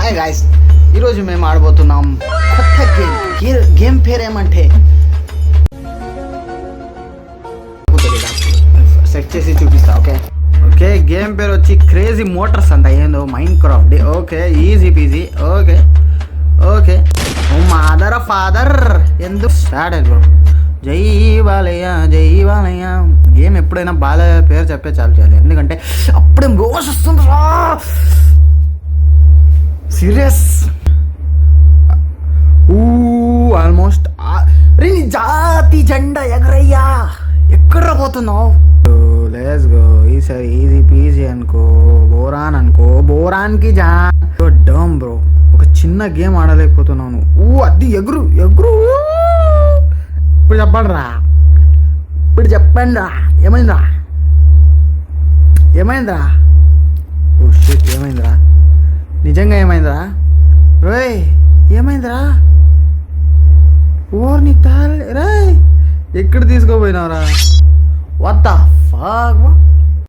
Hi guys, ఈరోజు మేము ఆడబోతున్నాం కొత్త గేమ్ పేరు ఏమంటే సెట్ చేసి చూపిస్తా. ఓకే గేమ్ పేరు వచ్చి క్రేజీ మోటార్స్ అంట. ఏందో mind craft. Okay easy PG. Okay mother father ఎందుకు స్టార్ట్ బ్రో. జై బాలయ్య జై బాలయ్య. గేమ్ ఎప్పుడైనా బాలయ్య పేరు చెప్పే చాలు చేయాలి, ఎందుకంటే అప్పుడే గోస్ వస్తుంది. సీరియస్ ఆల్మోస్ట్ నీ జాతి జెండా ఎగరయ్యా. ఎక్కడ పోతున్నావు? Let's go. ఈసారి ఈజీ పీజీ అనుకో, బోరాన్కి జా డమ్ బ్రో. ఒక చిన్న గేమ్ ఆడలేకపోతున్నాను. అది ఎగురు. ఇప్పుడు చెప్పండి రా ఏమైందిరా? ఓ షిట్, ఏమైందిరా? నిజంగా ఏమైందిరా? రోయ్ ఏమైందిరా? ఓర్ని తాల్ రే, ఎక్కడ తీసుకోపోయినావురా? What the fuck.